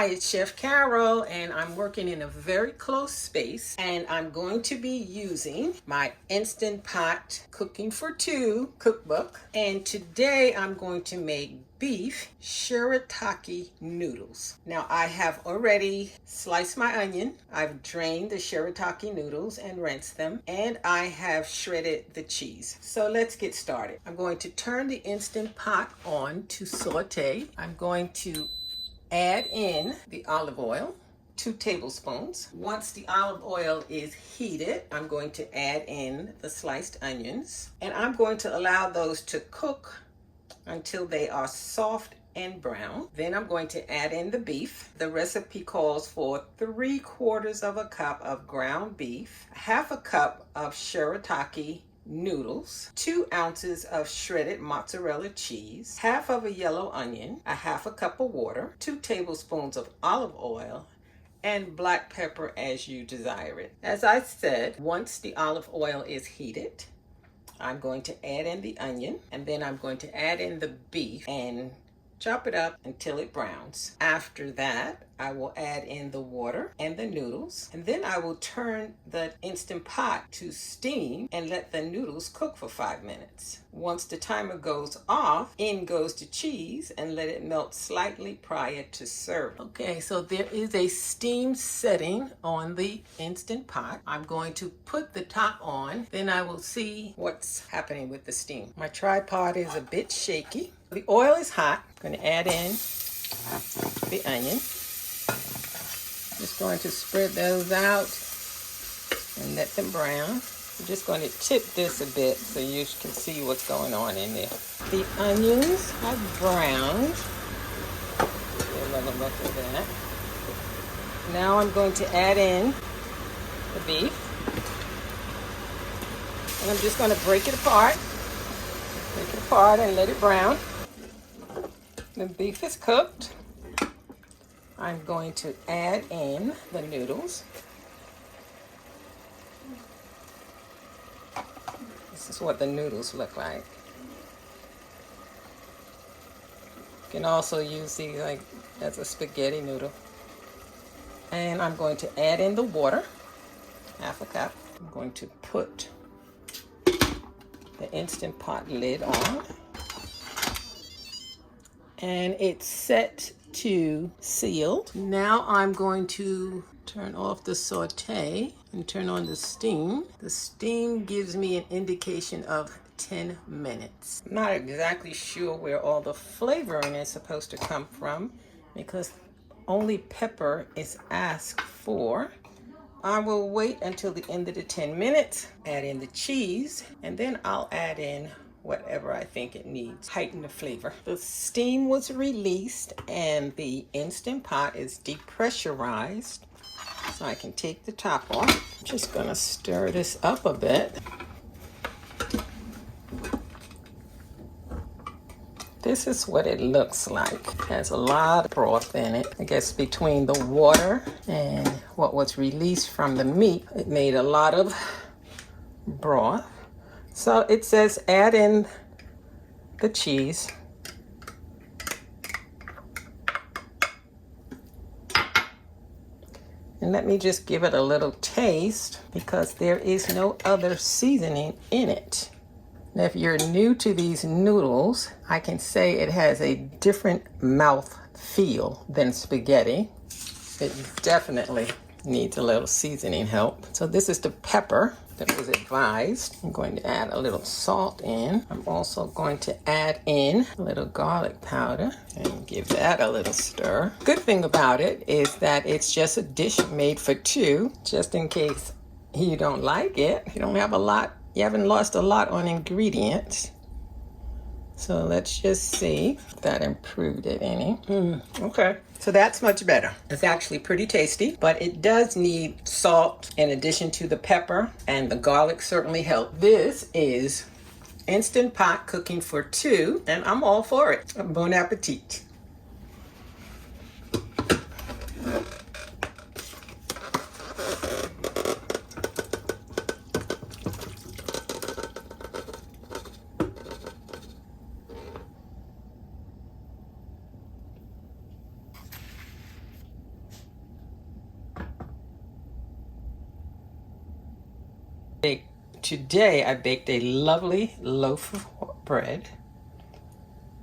Hi, it's Chef Carol, and I'm working in a very close space, and I'm going to be using my Instant Pot Cooking for Two cookbook. And today I'm going to make beef shirataki noodles. Now I have already sliced my onion, I've drained the shirataki noodles and rinsed them, and I have shredded the cheese. So let's get started. I'm going to turn the Instant Pot on to saute. I'm going to add in the olive oil, 2 tablespoons. Once the olive oil is heated, I'm going to add in the sliced onions, and I'm going to allow those to cook until they are soft and brown. Then I'm going to add in the beef. The recipe calls for 3/4 of a cup of ground beef, 1/2 cup of shirataki noodles, 2 ounces of shredded mozzarella cheese, 1/2 of a yellow onion, 1/2 cup of water, 2 tablespoons of olive oil, and black pepper as you desire it. As I said, once the olive oil is heated, I'm going to add in the onion, and then I'm going to add in the beef and chop it up until it browns. After that, I will add in the water and the noodles, and then I will turn the Instant Pot to steam and let the noodles cook for 5 minutes. Once the timer goes off, in goes the cheese and let it melt slightly prior to serving. Okay, so there is a steam setting on the Instant Pot. I'm going to put the top on, then I will see what's happening with the steam. My tripod is a bit shaky. The oil is hot. I'm going to add in the onion. Just going to spread those out and let them brown. I'm just going to tip this a bit so you can see what's going on in there. The onions have browned. Look at that. Now I'm going to add in the beef. And I'm just going to break it apart. Break it apart and let it brown. The beef is cooked. I'm going to add in the noodles. This is what the noodles look like. You can also use these like as a spaghetti noodle. And I'm going to add in the water, 1/2 cup. I'm going to put the Instant Pot lid on. And it's set to sealed. Now I'm going to turn off the saute and turn on the steam. The steam gives me an indication of 10 minutes. I'm not exactly sure where all the flavoring is supposed to come from because only pepper is asked for. I will wait until the end of the 10 minutes, add in the cheese, and then I'll add in whatever I think it needs. Heighten the flavor. The steam was released and the Instant Pot is depressurized. So I can take the top off. I'm just gonna stir this up a bit. This is what it looks like. It has a lot of broth in it. I guess between the water and what was released from the meat, it made a lot of broth. So it says add in the cheese. And let me just give it a little taste because there is no other seasoning in it. Now, if you're new to these noodles, I can say it has a different mouth feel than spaghetti. It definitely needs a little seasoning help. So this is the pepper that was advised. I'm going to add a little salt in. I'm also going to add in a little garlic powder and give that a little stir. Good thing about it is that it's just a dish made for 2, just in case you don't like it. You don't have a lot, you haven't lost a lot on ingredients. So let's just see if that improved it any. Okay, so that's much better. It's actually pretty tasty, but it does need salt in addition to the pepper, and the garlic certainly helped. This is Instant Pot Cooking for 2, and I'm all for it. Bon appetit. Today I baked a lovely loaf of bread,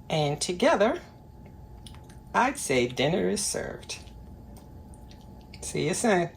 and together I'd say dinner is served. See you soon.